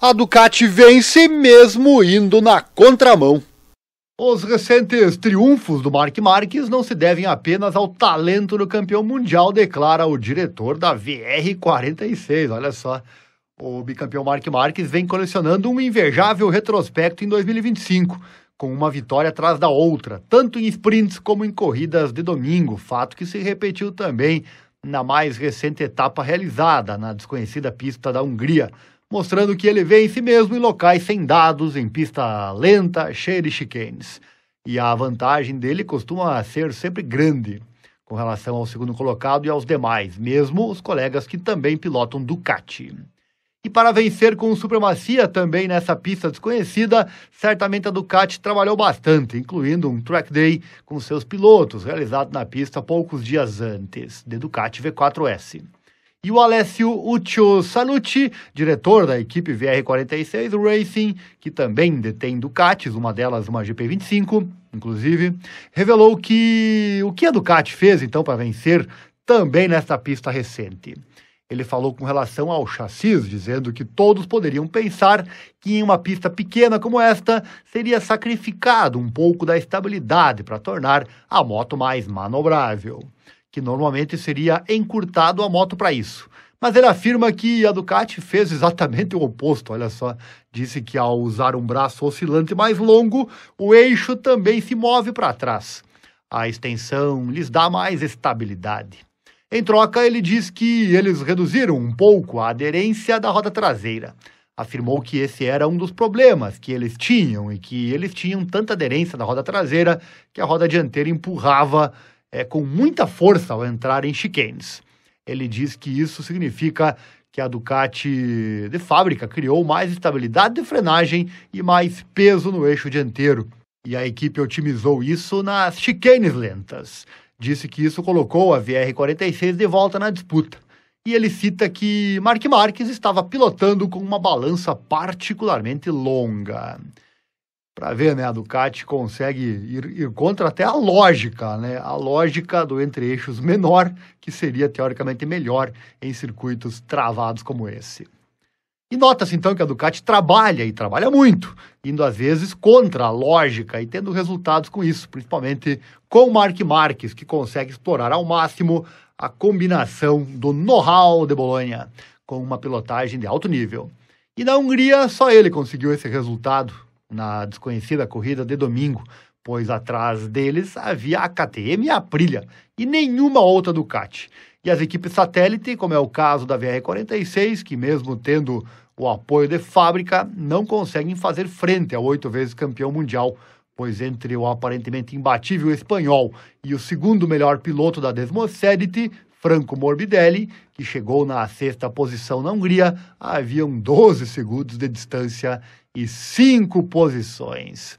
A Ducati vence mesmo indo na contramão. Os recentes triunfos do Marc Marquez não se devem apenas ao talento do campeão mundial, declara o diretor da VR46. Olha só, o bicampeão Marc Marquez vem colecionando um invejável retrospecto em 2025, com uma vitória atrás da outra, tanto em sprints como em corridas de domingo, fato que se repetiu também na mais recente etapa realizada na desconhecida pista da Hungria, mostrando que ele vence mesmo em locais sem dados, em pista lenta, cheia de chicanes. E a vantagem dele costuma ser sempre grande com relação ao segundo colocado e aos demais, mesmo os colegas que também pilotam Ducati. E para vencer com supremacia também nessa pista desconhecida, certamente a Ducati trabalhou bastante, incluindo um track day com seus pilotos, realizado na pista poucos dias antes, de Ducati V4S. E o Alessio Uccio Sanucci, diretor da equipe VR46 Racing, que também detém Ducatis, uma delas uma GP25, inclusive, revelou que o que a Ducati fez então para vencer também nesta pista recente. Ele falou com relação ao chassis, dizendo que todos poderiam pensar que em uma pista pequena como esta seria sacrificado um pouco da estabilidade para tornar a moto mais manobrável, que normalmente seria encurtado a moto para isso. Mas ele afirma que a Ducati fez exatamente o oposto, olha só. Disse que ao usar um braço oscilante mais longo, o eixo também se move para trás. A extensão lhes dá mais estabilidade. Em troca, ele diz que eles reduziram um pouco a aderência da roda traseira. Afirmou que esse era um dos problemas que eles tinham e que eles tinham tanta aderência da roda traseira que a roda dianteira empurrava com muita força ao entrar em chicanes. Ele diz que isso significa que a Ducati de fábrica criou mais estabilidade de frenagem e mais peso no eixo dianteiro. E a equipe otimizou isso nas chicanes lentas. Disse que isso colocou a VR46 de volta na disputa. E ele cita que Marc Marquez estava pilotando com uma balança particularmente longa. Para ver, né, a Ducati consegue ir contra até a lógica, né? A lógica do entre-eixos menor, que seria teoricamente melhor em circuitos travados como esse. E nota-se então que a Ducati trabalha e trabalha muito, indo às vezes contra a lógica e tendo resultados com isso, principalmente com o Marc Marquez, que consegue explorar ao máximo a combinação do know-how de Bologna com uma pilotagem de alto nível. E na Hungria só ele conseguiu esse resultado na desconhecida corrida de domingo, pois atrás deles havia a KTM e a Aprilia, e nenhuma outra Ducati. E as equipes satélite, como é o caso da VR46, que mesmo tendo o apoio de fábrica, não conseguem fazer frente ao 8 vezes campeão mundial, pois entre o aparentemente imbatível espanhol e o segundo melhor piloto da Desmosedity, Franco Morbidelli, que chegou na 6ª posição na Hungria, haviam 12 segundos de distância e 5 posições.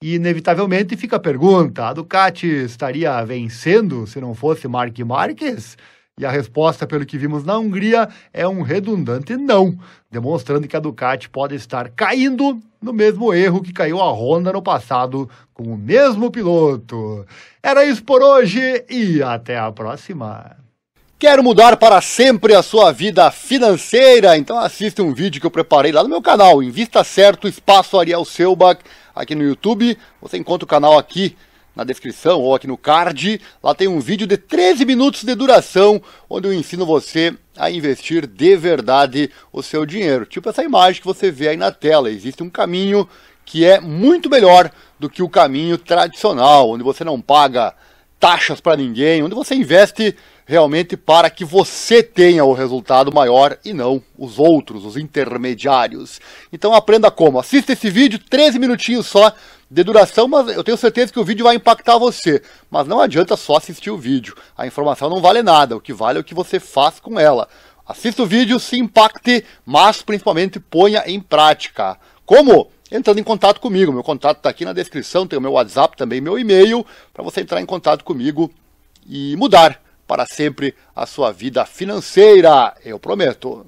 E inevitavelmente fica a pergunta, a Ducati estaria vencendo se não fosse Marc Marquez? E a resposta, pelo que vimos na Hungria, é um redundante não, demonstrando que a Ducati pode estar caindo no mesmo erro que caiu a Honda no passado com o mesmo piloto. Era isso por hoje e até a próxima. Quer mudar para sempre a sua vida financeira? Então assista um vídeo que eu preparei lá no meu canal, Invista Certo, Espaço Ariel Selbach, aqui no YouTube. Você encontra o canal aqui na descrição ou aqui no card. Lá tem um vídeo de 13 minutos de duração, onde eu ensino você a investir de verdade o seu dinheiro. Tipo essa imagem que você vê aí na tela. Existe um caminho que é muito melhor do que o caminho tradicional, onde você não paga taxas para ninguém, onde você investe realmente para que você tenha o resultado maior e não os outros, os intermediários. Então aprenda como. Assista esse vídeo, 13 minutinhos só de duração, mas eu tenho certeza que o vídeo vai impactar você. Mas não adianta só assistir o vídeo. A informação não vale nada, o que vale é o que você faz com ela. Assista o vídeo, se impacte, mas principalmente ponha em prática. Como? Entrando em contato comigo. Meu contato está aqui na descrição, tem o meu WhatsApp, também meu e-mail, para você entrar em contato comigo e mudar para sempre a sua vida financeira, eu prometo.